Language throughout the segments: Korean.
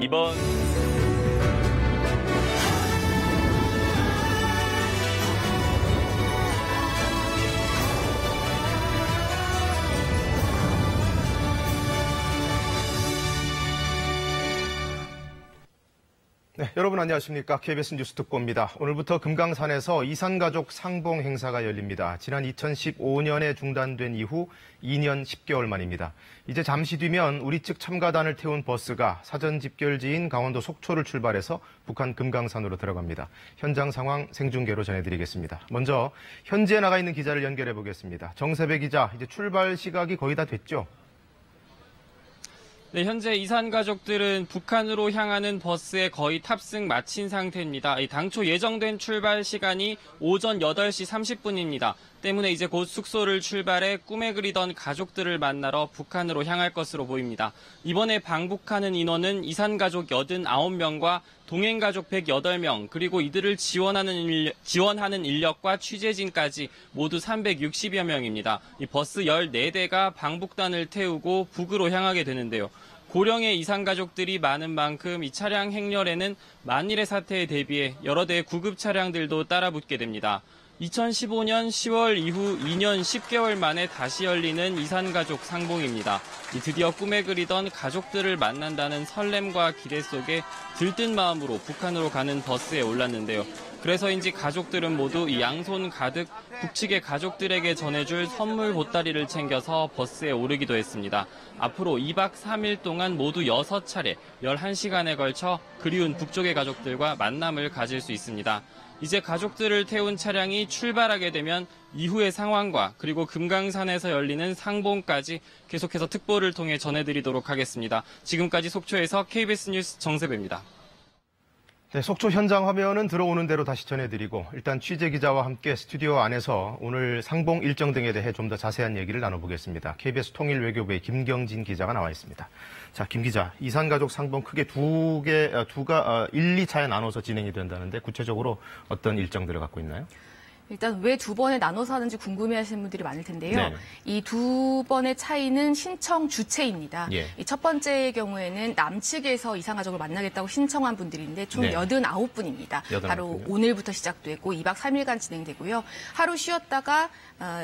이번 네, 여러분 안녕하십니까. KBS 뉴스 특보입니다. 오늘부터 금강산에서 이산가족 상봉 행사가 열립니다. 지난 2015년에 중단된 이후 2년 10개월 만입니다. 이제 잠시 뒤면 우리 측 참가단을 태운 버스가 사전 집결지인 강원도 속초를 출발해서 북한 금강산으로 들어갑니다. 현장 상황 생중계로 전해드리겠습니다. 먼저 현지에 나가 있는 기자를 연결해 보겠습니다. 정세배 기자, 이제 출발 시각이 거의 다 됐죠? 네, 현재 이산 가족들은 북한으로 향하는 버스에 거의 탑승 마친 상태입니다. 당초 예정된 출발 시간이 오전 8시 30분입니다. 때문에 이제 곧 숙소를 출발해 꿈에 그리던 가족들을 만나러 북한으로 향할 것으로 보입니다. 이번에 방북하는 인원은 이산 가족 89명과 동행 가족 108명, 그리고 이들을 지원하는 인력과 취재진까지 모두 360여 명입니다. 이 버스 14대가 방북단을 태우고 북으로 향하게 되는데요. 고령의 이산 가족들이 많은 만큼 이 차량 행렬에는 만일의 사태에 대비해 여러 대의 구급 차량들도 따라붙게 됩니다. 2015년 10월 이후 2년 10개월 만에 다시 열리는 이산 가족 상봉입니다. 드디어 꿈에 그리던 가족들을 만난다는 설렘과 기대 속에 들뜬 마음으로 북한으로 가는 버스에 올랐는데요. 그래서인지 가족들은 모두 이 양손 가득 북측의 가족들에게 전해줄 선물 보따리를 챙겨서 버스에 오르기도 했습니다. 앞으로 2박 3일 동안 모두 6차례 11시간에 걸쳐 그리운 북쪽의 가족들과 만남을 가질 수 있습니다. 이제 가족들을 태운 차량이 출발하게 되면 이후의 상황과 그리고 금강산에서 열리는 상봉까지 계속해서 특보를 통해 전해드리도록 하겠습니다. 지금까지 속초에서 KBS 뉴스 정세배입니다. 네, 속초 현장 화면은 들어오는 대로 다시 전해드리고 일단 취재 기자와 함께 스튜디오 안에서 오늘 상봉 일정 등에 대해 좀 더 자세한 얘기를 나눠보겠습니다. KBS 통일외교부의 김경진 기자가 나와 있습니다. 자, 김 기자, 이산가족 상봉 크게 1, 2차에 나눠서 진행이 된다는데 구체적으로 어떤 일정들을 갖고 있나요? 일단 왜 두 번에 나눠서 하는지 궁금해하시는 분들이 많을 텐데요. 네. 이 두 번의 차이는 신청 주체입니다. 예. 이 첫 번째의 경우에는 남측에서 이산가족을 만나겠다고 신청한 분들인데 총 네. 89분입니다. 89 바로 분이요? 오늘부터 시작되고 2박 3일간 진행되고요. 하루 쉬었다가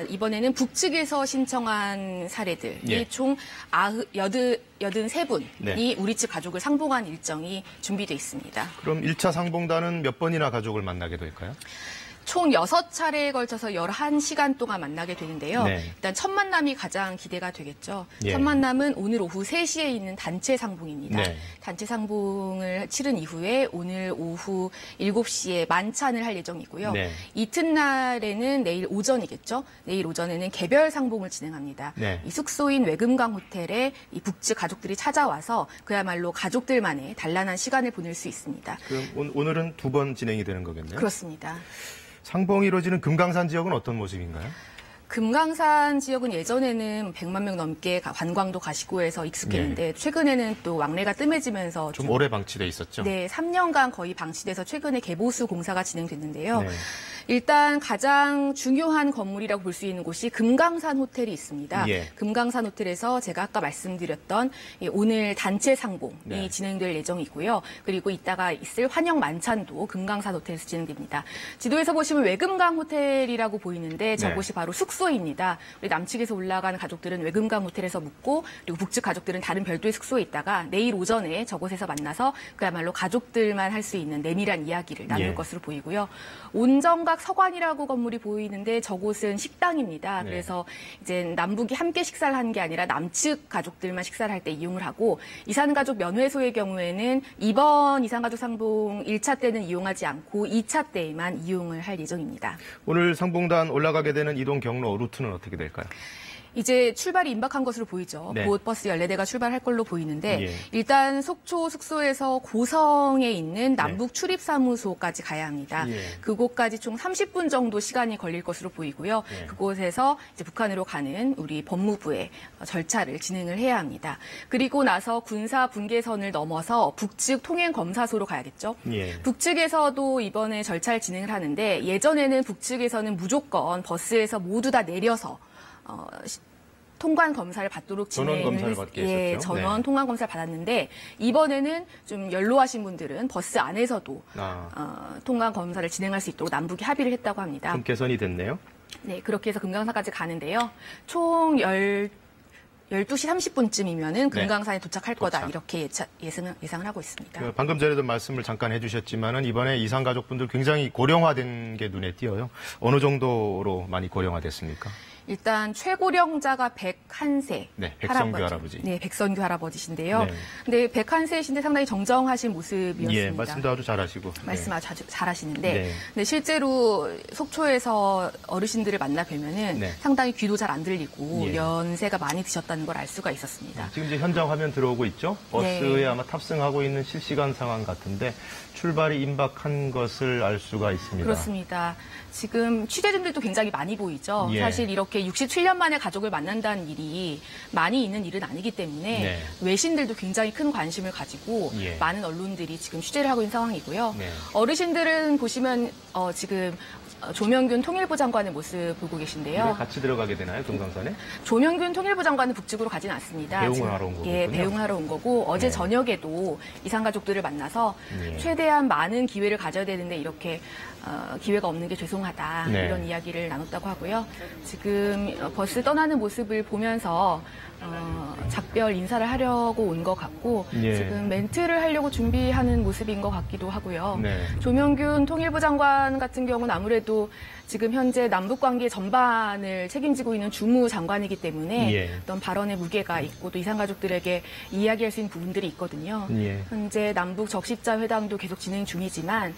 이번에는 북측에서 신청한 사례들이 예. 총 83분이 네. 우리 측 가족을 상봉한 일정이 준비되어 있습니다. 그럼 1차 상봉단은 몇 번이나 가족을 만나게 될까요? 총 6차례에 걸쳐서 11시간 동안 만나게 되는데요. 네. 일단 첫 만남이 가장 기대가 되겠죠. 예. 첫 만남은 오늘 오후 3시에 있는 단체 상봉입니다. 네. 단체 상봉을 치른 이후에 오늘 오후 7시에 만찬을 할 예정이고요. 네. 이튿날에는 내일 오전이겠죠. 내일 오전에는 개별 상봉을 진행합니다. 네. 이 숙소인 외금강 호텔에 이 북측 가족들이 찾아와서 그야말로 가족들만의 단란한 시간을 보낼 수 있습니다. 그럼 오늘은 2번 진행이 되는 거겠네요? 그렇습니다. 상봉이 이루어지는 금강산 지역은 어떤 모습인가요? 금강산 지역은 예전에는 100만 명 넘게 관광도 가시고 해서 익숙했는데 최근에는 또 왕래가 뜸해지면서 좀 오래 방치돼 있었죠? 네, 3년간 거의 방치돼서 최근에 개보수 공사가 진행됐는데요. 네. 일단 가장 중요한 건물이라고 볼 수 있는 곳이 금강산 호텔이 있습니다. 예. 금강산 호텔에서 제가 아까 말씀드렸던 오늘 단체 상봉이 네. 진행될 예정이고요. 그리고 이따가 있을 환영 만찬도 금강산 호텔에서 진행됩니다. 지도에서 보시면 외금강 호텔이라고 보이는데 저곳이 바로 숙소입니다. 우리 남측에서 올라가는 가족들은 외금강 호텔에서 묵고 그리고 북측 가족들은 다른 별도의 숙소에 있다가 내일 오전에 저곳에서 만나서 그야말로 가족들만 할 수 있는 내밀한 이야기를 나눌 예. 것으로 보이고요. 온정각 서관이라고 건물이 보이는데 저곳은 식당입니다. 네. 그래서 이제 남북이 함께 식사를 하는 게 아니라 남측 가족들만 식사를 할 때 이용을 하고 이산가족 면회소의 경우에는 이번 이산가족 상봉 1차 때는 이용하지 않고 2차 때에만 이용을 할 예정입니다. 오늘 상봉단 올라가게 되는 이동 경로 루트는 어떻게 될까요? 이제 출발이 임박한 것으로 보이죠. 네. 곧 버스 14대가 출발할 걸로 보이는데 예. 일단 속초 숙소에서 고성에 있는 남북 출입사무소까지 가야 합니다. 예. 그곳까지 총 30분 정도 시간이 걸릴 것으로 보이고요. 예. 그곳에서 이제 북한으로 가는 우리 법무부의 절차를 진행을 해야 합니다. 그리고 나서 군사 분계선을 넘어서 북측 통행검사소로 가야겠죠. 예. 북측에서도 이번에 절차를 진행을 하는데 예전에는 북측에서는 무조건 버스에서 모두 다 내려서 통관 검사를 받도록 전원 검사를 받게 했었죠. 전원 네. 통관 검사를 받았는데 이번에는 좀 연로하신 분들은 버스 안에서도 통관 검사를 진행할 수 있도록 남북이 합의를 했다고 합니다. 좀 개선이 됐네요. 네, 그렇게 해서 금강산까지 가는데요. 총 12시 30분쯤이면은 금강산에 도착할 거다. 이렇게 예상을 하고 있습니다. 방금 전에도 말씀을 잠깐 해주셨지만은 이번에 이산 가족분들 굉장히 고령화된 게 눈에 띄어요. 어느 정도로 많이 고령화됐습니까? 일단 최고령자가 101세. 네, 백선규 할아버지. 네, 백선규 할아버지신데요. 네. 근데 101세이신데 상당히 정정하신 모습이었습니다. 예, 말씀도 아주 잘하시고. 말씀 네. 아주 잘하시는데, 네. 근데 실제로 속초에서 어르신들을 만나 뵈면은 네. 상당히 귀도 잘 안 들리고 예. 연세가 많이 드셨다는 걸 알 수가 있었습니다. 지금 이제 현장 화면 들어오고 있죠? 버스에 네. 아마 탑승하고 있는 실시간 상황 같은데 출발이 임박한 것을 알 수가 있습니다. 그렇습니다. 지금 취재진들도 굉장히 많이 보이죠. 예. 사실 이렇게 67년 만에 가족을 만난다는 일이 많이 있는 일은 아니기 때문에 네. 외신들도 굉장히 큰 관심을 가지고 예. 많은 언론들이 지금 취재를 하고 있는 상황이고요. 네. 어르신들은 보시면 지금 조명균 통일부 장관의 모습 보고 계신데요. 같이 들어가게 되나요, 금강산에? 조명균 통일부 장관은 북측으로 가진 않습니다. 배웅을 하러 온 거군요. 예, 배웅을 하러 온 거고 어제 네. 저녁에도 이산 가족들을 만나서 예. 최대한 많은 기회를 가져야 되는데 이렇게 기회가 없는 게 죄송하다 네. 이런 이야기를 나눴다고 하고요. 지금 버스 떠나는 모습을 보면서 작별 인사를 하려고 온 것 같고 예. 지금 멘트를 하려고 준비하는 모습인 것 같기도 하고요. 네. 조명균 통일부 장관 같은 경우는 아무래도 지금 현재 남북관계 전반을 책임지고 있는 주무 장관이기 때문에 예. 어떤 발언의 무게가 있고 또 이산 가족들에게 이야기할 수 있는 부분들이 있거든요. 예. 현재 남북 적십자 회담도 계속 진행 중이지만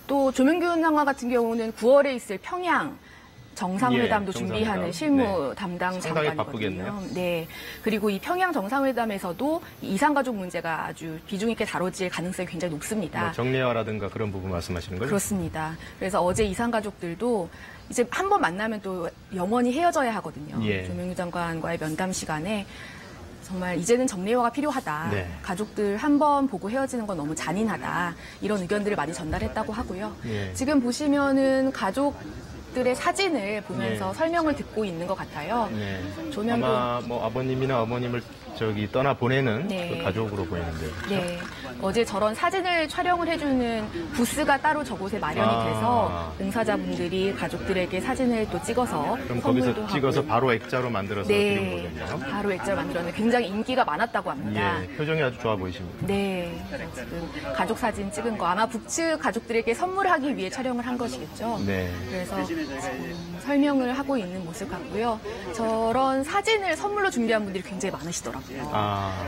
또 조명균 장관 같은 경우는 9월에 있을 평양 정상회담도 예, 준비하는 정상회담. 실무 네. 담당 상당히 장관이거든요. 바쁘겠네요. 네. 그리고 이 평양 정상회담에서도 이산 가족 문제가 아주 비중 있게 다뤄질 가능성이 굉장히 높습니다. 뭐 정례화라든가 그런 부분 말씀하시는 거죠? 그렇습니다. 그래서 어제 이산 가족들도 이제 한 번 만나면 또 영원히 헤어져야 하거든요. 예. 조명규 장관과의 면담 시간에 정말 이제는 정례화가 필요하다. 네. 가족들 한 번 보고 헤어지는 건 너무 잔인하다. 이런 의견들을 많이 전달했다고 하고요. 예. 지금 보시면은 가족들의 사진을 보면서 예. 설명을 듣고 있는 것 같아요. 네. 조명규 아마 뭐 아버님이나 어머님을 떠나 보내는 네. 그 가족으로 보이는데요. 네. 어제 저런 사진을 촬영을 해주는 부스가 따로 저곳에 마련이 돼서 봉사자분들이 가족들에게 사진을 또 찍어서 그럼 선물도 거기서 찍어서 하고. 바로 액자로 만들어서 네. 드린 거군요. 바로 액자를 만들었는데 굉장히 인기가 많았다고 합니다. 예, 표정이 아주 좋아 보이십니다. 네. 지금 가족 사진 찍은 거 아마 북측 가족들에게 선물하기 위해 촬영을 한 것이겠죠. 네. 그래서 설명을 하고 있는 모습 같고요. 저런 사진을 선물로 준비한 분들이 굉장히 많으시더라고요.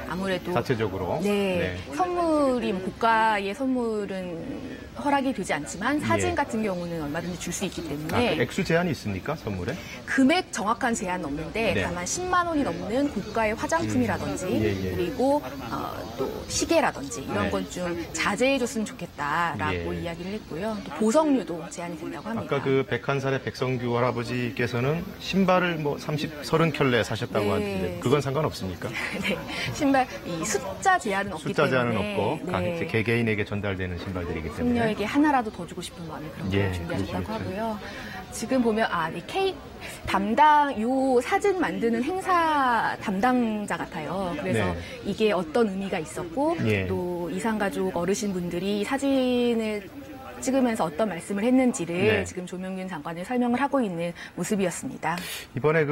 아무래도 자체적으로. 네, 선물이 뭐 고가의 선물은 허락이 되지 않지만 사진 예. 같은 경우는 얼마든지 줄 수 있기 때문에 그 액수 제한이 있습니까, 선물에? 금액 정확한 제한은 없는데 네. 다만 10만 원이 넘는 고가의 화장품이라든지 예, 예. 그리고 또 시계라든지 이런 네. 건 좀 자제해 줬으면 좋겠다라고 예. 이야기를 했고요. 또 보석류도 제한이 된다고 합니다. 아까 그 101살의 백성규 할아버지께서는 신발을 뭐 30켤레 사셨다고 네. 하는데 그건 상관없습니까? 네, 신발 이 숫자 제한은 없기 숫자 제한은 때문에 없고 네. 개개인에게 전달되는 신발들이기 때문에. 손녀에게 하나라도 더 주고 싶은 마음에 그런 걸 예, 준비하셨다고 그렇죠. 하고요. 지금 보면 이 케이크 담당 요 사진 만드는 행사 담당자 같아요. 그래서 네. 이게 어떤 의미가 있었고 예. 또 이산가족 어르신분들이 사진을 찍으면서 어떤 말씀을 했는지를 네. 지금 조명균 장관이 설명을 하고 있는 모습이었습니다. 이번에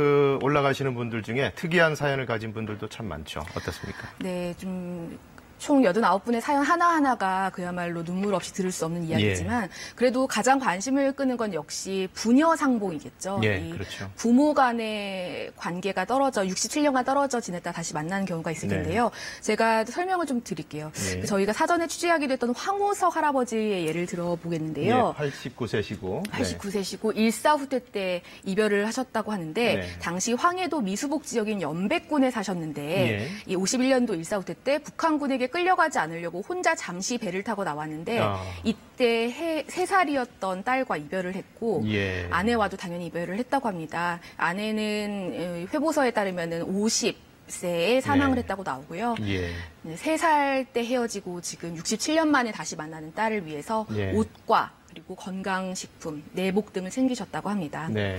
올라가시는 분들 중에 특이한 사연을 가진 분들도 참 많죠. 어떻습니까? 네, 총 89분의 사연 하나하나가 그야말로 눈물 없이 들을 수 없는 이야기지만 그래도 가장 관심을 끄는 건 역시 부녀 상봉이겠죠. 예, 그렇죠. 부모 간의 관계가 67년간 떨어져 지냈다 다시 만나는 경우가 있을 네. 텐데요. 제가 설명을 좀 드릴게요. 예. 저희가 사전에 취재하기로 했던 황우석 할아버지의 예를 들어보겠는데요. 예, 89세시고. 89세시고 일사후퇴 때 이별을 하셨다고 하는데 네. 당시 황해도 미수복 지역인 연백군에 사셨는데 예. 이 51년도 일사후퇴 때 북한군에게 끌려가지 않으려고 혼자 잠시 배를 타고 나왔는데 이때 3살이었던 딸과 이별을 했고 예. 아내와도 당연히 이별을 했다고 합니다. 아내는 회보서에 따르면 50세에 사망을 네. 했다고 나오고요. 예. 3살 때 헤어지고 지금 67년 만에 다시 만나는 딸을 위해서 예. 옷과 그리고 건강식품, 내복 등을 챙기셨다고 합니다. 네.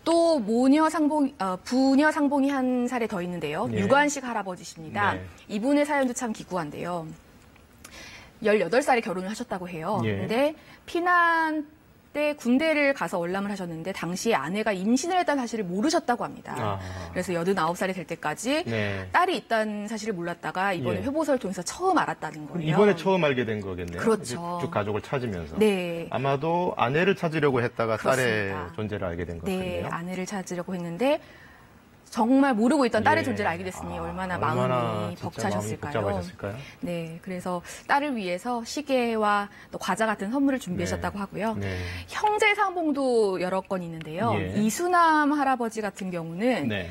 또 부녀 상봉이 한 사례 더 있는데요. 예. 유관식 할아버지십니다. 네. 이분의 사연도 참 기구한데요. 18살에 결혼을 하셨다고 해요. 예. 근데 피난 때 군대를 가서 월남을 하셨는데 당시에 아내가 임신을 했다는 사실을 모르셨다고 합니다. 아. 그래서 89살이 될 때까지 네. 딸이 있다는 사실을 몰랐다가 이번에 예. 회보서를 통해서 처음 알았다는 거예요. 이번에 처음 알게 된 거겠네요. 그렇죠. 쭉 가족을 찾으면서. 네. 아마도 아내를 찾으려고 했다가 딸의 그렇습니다. 존재를 알게 된 것 네, 같네요. 아내를 찾으려고 했는데 정말 모르고 있던 딸의 예. 존재를 알게 됐으니 얼마나 얼마나 마음이 진짜 벅차셨을까요? 마음이 복잡하셨을까요? 네, 그래서 딸을 위해서 시계와 또 과자 같은 선물을 준비하셨다고 하고요. 네. 형제 상봉도 여러 건 있는데요. 예. 이수남 할아버지 같은 경우는 네.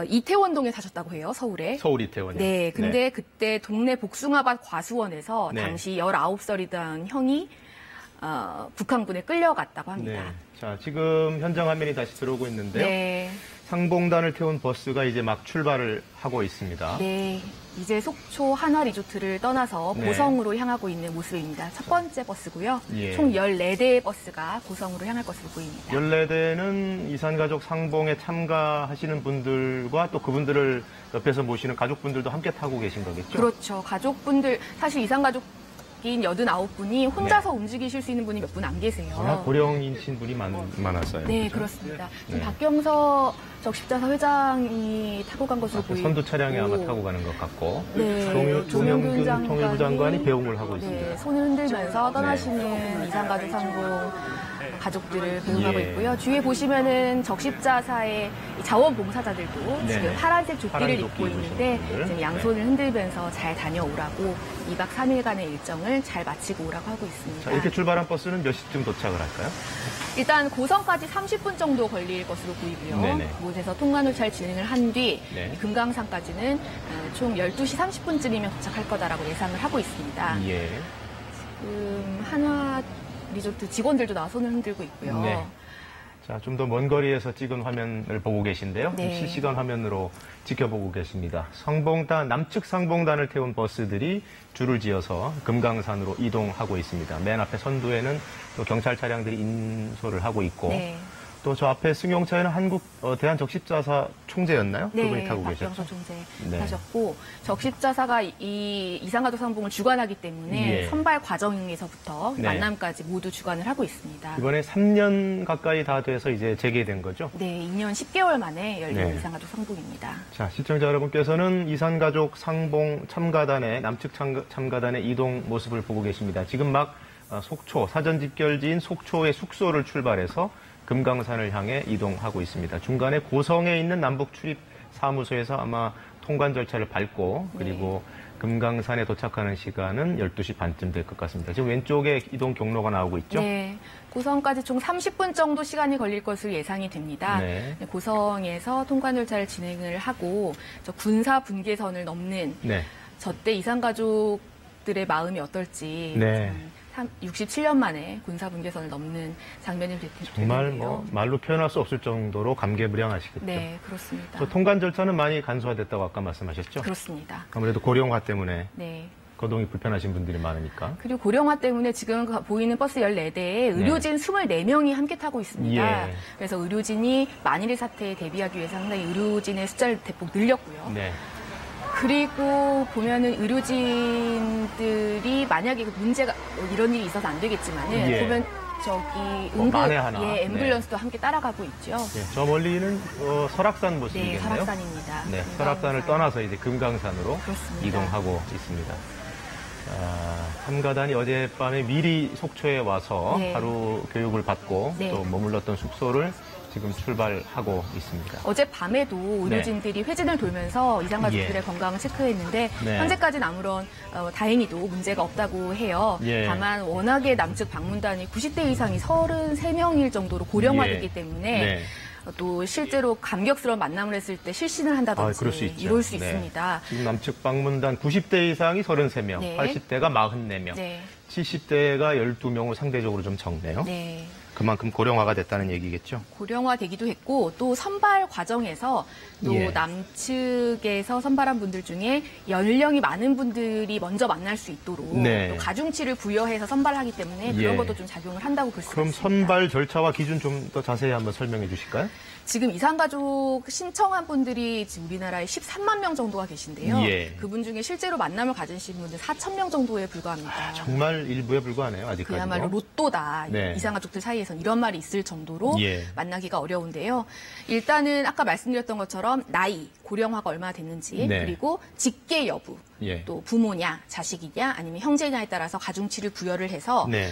이태원동에 사셨다고 해요, 서울에. 서울 이태원이요. 네, 근데 그때 동네 복숭아밭 과수원에서 네. 당시 19살이던 형이 북한군에 끌려갔다고 합니다. 네. 자, 지금 현장 화면이 다시 들어오고 있는데요. 네. 상봉단을 태운 버스가 이제 막 출발을 하고 있습니다. 네, 이제 속초 한화 리조트를 떠나서 네. 고성으로 향하고 있는 모습입니다. 첫 번째 버스고요. 예. 총 14대의 버스가 고성으로 향할 것으로 보입니다. 14대는 이산가족 상봉에 참가하시는 분들과 또 그분들을 옆에서 모시는 가족분들도 함께 타고 계신 거겠죠? 그렇죠. 가족분들, 사실 이산가족인 89분이 혼자서 움직이실 수 있는 분이 몇 분 안 계세요. 워낙 고령이신 분이 많았어요. 네, 그렇죠? 그렇습니다. 지금 네. 박경서 적십자사 회장이 타고 간 것으로 보이고 선두 차량에 아마 타고 가는 것 같고 네, 조명균 통일부 장관이 배웅을 하고 있습니다. 네, 손을 흔들면서 떠나시는 이산가족 상봉 가족들을 배웅하고 예. 있고요. 뒤에 보시면은 적십자사의 이 자원봉사자들도 네. 지금 파란색 조끼를 파란 입고 조끼 있는데 입으신 분들. 지금 양손을 흔들면서 잘 다녀오라고 2박 3일간의 일정을 잘 마치고 오라고 하고 있습니다. 자, 이렇게 출발한 버스는 몇 시쯤 도착을 할까요? 일단 고성까지 30분 정도 걸릴 것으로 보이고요. 네네. 이곳에서 통관을 잘 진행을 한 뒤 네. 금강산까지는 총 12시 30분쯤이면 도착할 거다라고 예상을 하고 있습니다. 예. 지금 한화 리조트 직원들도 나손을 흔들고 있고요. 네. 자, 좀 더 먼 거리에서 찍은 화면을 보고 계신데요. 네. 실시간 화면으로 지켜보고 계십니다. 상봉단, 남측 상봉단을 태운 버스들이 줄을 지어서 금강산으로 이동하고 있습니다. 맨 앞에 선두에는 또 경찰 차량들이 인솔을 하고 있고 네. 또 저 앞에 승용차에는 대한적십자사 총재였나요? 네, 그분이 타고 박경서 계셨죠. 총재 네. 하셨고 적십자사가 이 이산가족 상봉을 주관하기 때문에 예. 선발 과정에서부터 네. 만남까지 모두 주관을 하고 있습니다. 이번에 3년 가까이 다 돼서 이제 재개된 거죠. 네, 2년 10개월 만에 열린 네. 이산가족 상봉입니다. 자, 시청자 여러분께서는 이산가족 상봉 참가단의 남측 참가단의 이동 모습을 보고 계십니다. 지금 막 속초, 사전 집결지인 속초의 숙소를 출발해서 금강산을 향해 이동하고 있습니다. 중간에 고성에 있는 남북 출입 사무소에서 아마 통관 절차를 밟고 그리고 금강산에 도착하는 시간은 12시 반쯤 될 것 같습니다. 지금 왼쪽에 이동 경로가 나오고 있죠? 네, 고성까지 총 30분 정도 시간이 걸릴 것으로 예상이 됩니다. 네. 고성에서 통관 절차를 진행을 하고 저 군사 분계선을 넘는 네. 저때 이산가족들의 마음이 어떨지 네. 67년 만에 군사 분계선을 넘는 장면이 정말 되는데요. 뭐 말로 표현할 수 없을 정도로 감개무량하시겠죠. 네, 그렇습니다. 또 통관 절차는 많이 간소화됐다고 아까 말씀하셨죠? 그렇습니다. 아무래도 고령화 때문에 네. 거동이 불편하신 분들이 많으니까. 그리고 고령화 때문에 지금 보이는 버스 14대에 의료진 24명이 함께 타고 있습니다. 예. 그래서 의료진이 만일의 사태에 대비하기 위해서 상당히 의료진의 숫자를 대폭 늘렸고요. 네. 그리고 보면은 의료진들이 만약에 문제가 이런 일이 있어서 안 되겠지만은 예. 보면 저기 만에 하나. 앰뷸런스도 함께 따라가고 있죠. 네, 저 멀리는 설악산 모습이겠네요. 네, 설악산입니다. 네, 설악산을 떠나서 이제 금강산으로 그렇습니다. 이동하고 있습니다. 참가단이 어젯밤에 미리 속초에 와서 네. 하루 교육을 받고 네. 또 머물렀던 숙소를 지금 출발하고 있습니다. 어젯밤에도 의료진들이 회진을 돌면서 이산가족들의 예. 건강을 체크했는데 네. 현재까지는 아무런 다행히도 문제가 없다고 해요. 예. 다만 워낙에 남측 방문단이 90대 이상이 33명일 정도로 고령화되기 예. 때문에 네. 또 실제로 감격스러운 만남을 했을 때 실신을 한다든지 그럴 수 있죠. 이럴 수 네. 있습니다. 지금 남측 방문단 90대 이상이 33명, 네. 80대가 44명, 네. 70대가 12명으로 상대적으로 좀 적네요. 네. 그만큼 고령화가 됐다는 얘기겠죠? 고령화되기도 했고 또 선발 과정에서 또 예. 남측에서 선발한 분들 중에 연령이 많은 분들이 먼저 만날 수 있도록 네. 또 가중치를 부여해서 선발하기 때문에 그런 예. 것도 좀 작용을 한다고 볼 수 그럼 있습니다. 선발 절차와 기준 좀 더 자세히 한번 설명해 주실까요? 지금 이산가족 신청한 분들이 지금 우리나라에 13만 명 정도가 계신데요. 예. 그분 중에 실제로 만남을 가지신 분들 4천 명 정도에 불과합니다. 정말 일부에 불과하네요, 아직까지도. 그야말로 로또다. 네. 이산가족들 사이에선 이런 말이 있을 정도로 예. 만나기가 어려운데요. 일단은 아까 말씀드렸던 것처럼 나이, 고령화가 얼마나 됐는지 네. 그리고 직계 여부, 예. 또 부모냐, 자식이냐 아니면 형제냐에 따라서 가중치를 부여를 해서 네.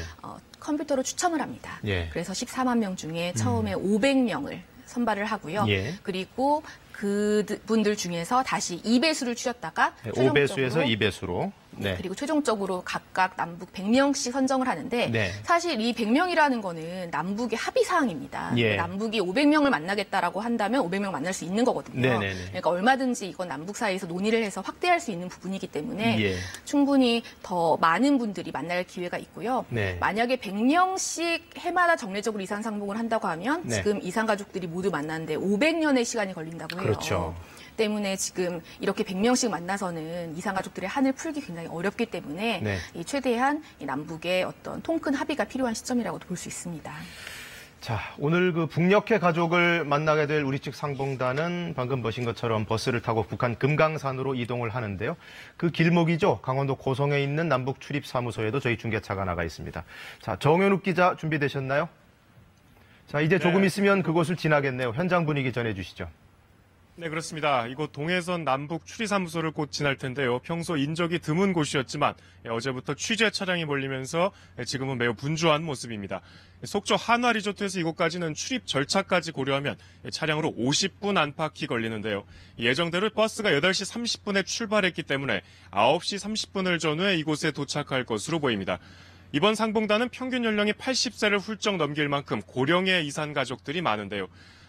컴퓨터로 추첨을 합니다. 예. 그래서 14만 명 중에 처음에 500명을 선발을 하고요. 예. 그리고 그분들 중에서 다시 2배수를 추렸다가 5배수에서 2배수로. 네. 그리고 최종적으로 각각 남북 100명씩 선정을 하는데 네. 사실 이 100명이라는 거는 남북의 합의 사항입니다. 예. 남북이 500명을 만나겠다라고 한다면 500명 만날 수 있는 거거든요. 네네네. 그러니까 얼마든지 이건 남북 사이에서 논의를 해서 확대할 수 있는 부분이기 때문에 예. 충분히 더 많은 분들이 만날 기회가 있고요. 네. 만약에 100명씩 해마다 정례적으로 이산 상봉을 한다고 하면 네. 지금 이산 가족들이 모두 만나는데 500년의 시간이 걸린다고 해요. 그렇죠. 때문에 지금 이렇게 100명씩 만나서는 이산 가족들의 한을 풀기 굉장히 어렵기 때문에 네. 이 최대한 이 남북의 어떤 통큰 합의가 필요한 시점이라고도 볼 수 있습니다. 자, 오늘 그 북녘의 가족을 만나게 될 우리 측 상봉단은 방금 보신 것처럼 버스를 타고 북한 금강산으로 이동을 하는데요. 그 길목이죠. 강원도 고성에 있는 남북 출입사무소에도 저희 중계차가 나가 있습니다. 자, 정현욱 기자 준비되셨나요? 자, 이제 조금 네. 있으면 그곳을 지나겠네요. 현장 분위기 전해주시죠. 네, 그렇습니다. 이곳 동해선 남북 추리사무소를 곧 지날 텐데요. 평소 인적이 드문 곳이었지만 어제부터 취재 차량이 몰리면서 지금은 매우 분주한 모습입니다. 속초 한화리조트에서 이곳까지는 출입 절차까지 고려하면 차량으로 50분 안팎이 걸리는데요. 예정대로 버스가 8시 30분에 출발했기 때문에 9시 30분을 전후에 이곳에 도착할 것으로 보입니다. 이번 상봉단은 평균 연령이 80세를 훌쩍 넘길 만큼 고령의 이산 가족들이 많은데요.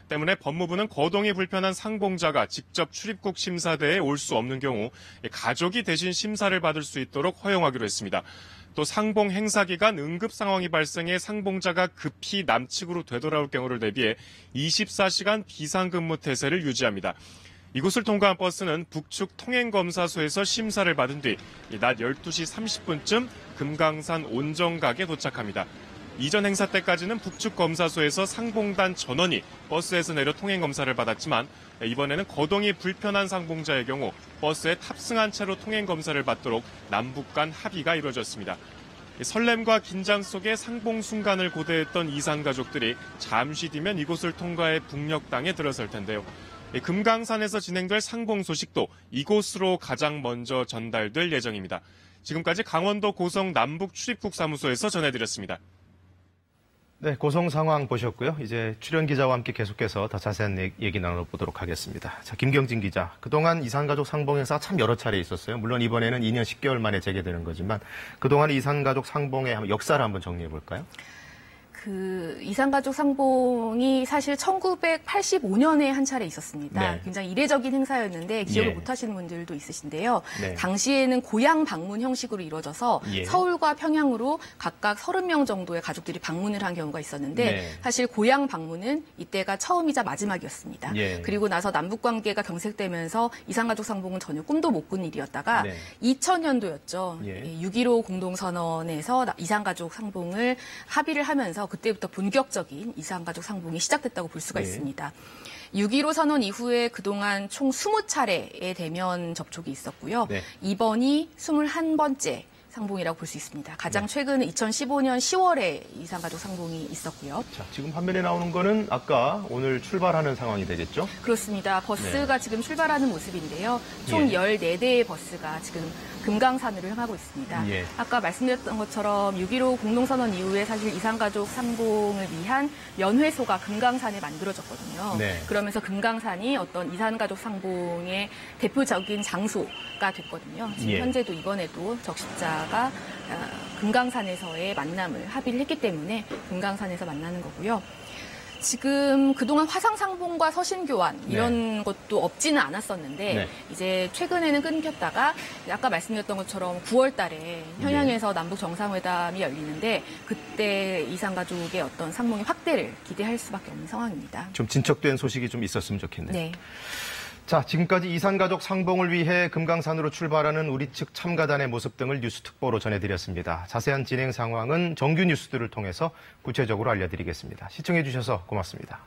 때문에 법무부는 거동이 불편한 상봉자가 직접 출입국 심사대에 올 수 없는 경우 가족이 대신 심사를 받을 수 있도록 허용하기로 했습니다. 또 상봉 행사 기간 응급 상황이 발생해 상봉자가 급히 남측으로 되돌아올 경우를 대비해 24시간 비상근무 태세를 유지합니다. 이곳을 통과한 버스는 북측 통행검사소에서 심사를 받은 뒤 낮 12시 30분쯤 금강산 온정각에 도착합니다. 이전 행사 때까지는 북측 검사소에서 상봉단 전원이 버스에서 내려 통행검사를 받았지만 이번에는 거동이 불편한 상봉자의 경우 버스에 탑승한 채로 통행검사를 받도록 남북 간 합의가 이루어졌습니다. 설렘과 긴장 속에 상봉 순간을 고대했던 이산 가족들이 잠시 뒤면 이곳을 통과해 북녘 땅에 들어설 텐데요. 금강산에서 진행될 상봉 소식도 이곳으로 가장 먼저 전달될 예정입니다. 지금까지 강원도 고성 남북 출입국 사무소에서 전해드렸습니다. 네, 고성 상황 보셨고요. 이제 출연 기자와 함께 계속해서 더 자세한 얘기 나눠보도록 하겠습니다. 자, 김경진 기자. 그동안 이산가족 상봉행사 참 여러 차례 있었어요. 물론 이번에는 2년 10개월 만에 재개되는 거지만 그동안 이산가족 상봉의 역사를 한번 정리해 볼까요? 그 이산가족 상봉이 사실 1985년에 한 차례 있었습니다. 네. 굉장히 이례적인 행사였는데 기억을 예. 못하시는 분들도 있으신데요. 네. 당시에는 고향 방문 형식으로 이루어져서 예. 서울과 평양으로 각각 30명 정도의 가족들이 방문을 한 경우가 있었는데 네. 사실 고향 방문은 이때가 처음이자 마지막이었습니다. 예. 그리고 나서 남북관계가 경색되면서 이산가족 상봉은 전혀 꿈도 못 꾼 일이었다가 네. 2000년도였죠. 예. 6.15 공동선언에서 이산가족 상봉을 합의를 하면서 그때부터 본격적인 이산가족 상봉이 시작됐다고 볼 수가 네. 있습니다. 6.15 선언 이후에 그동안 총 20차례의 대면 접촉이 있었고요. 네. 이번이 21번째 상봉이라고 볼 수 있습니다. 가장 최근은 2015년 10월에 이산가족 상봉이 있었고요. 자, 지금 화면에 나오는 거는 아까 오늘 출발하는 상황이 되겠죠? 그렇습니다. 버스가 지금 출발하는 모습인데요. 총 예. 14대의 버스가 지금 금강산으로 향하고 있습니다. 예. 아까 말씀드렸던 것처럼 6.15 공동선언 이후에 사실 이산가족 상봉을 위한 연회소가 금강산에 만들어졌거든요. 네. 그러면서 금강산이 어떤 이산가족 상봉의 대표적인 장소가 됐거든요. 지금 예. 현재도 이번에도 적십자가 금강산에서의 만남을 합의를 했기 때문에 금강산에서 만나는 거고요. 지금 그동안 화상상봉과 서신교환 이런 것도 없지는 않았었는데 네. 이제 최근에는 끊겼다가 아까 말씀드렸던 것처럼 9월 달에 현양에서 남북 정상회담이 열리는데 그때 이산가족의 어떤 상봉의 확대를 기대할 수밖에 없는 상황입니다. 좀 진척된 소식이 좀 있었으면 좋겠네요. 네. 자, 지금까지 이산가족 상봉을 위해 금강산으로 출발하는 우리 측 참가단의 모습 등을 뉴스특보로 전해드렸습니다. 자세한 진행 상황은 정규 뉴스들을 통해서 구체적으로 알려드리겠습니다. 시청해주셔서 고맙습니다.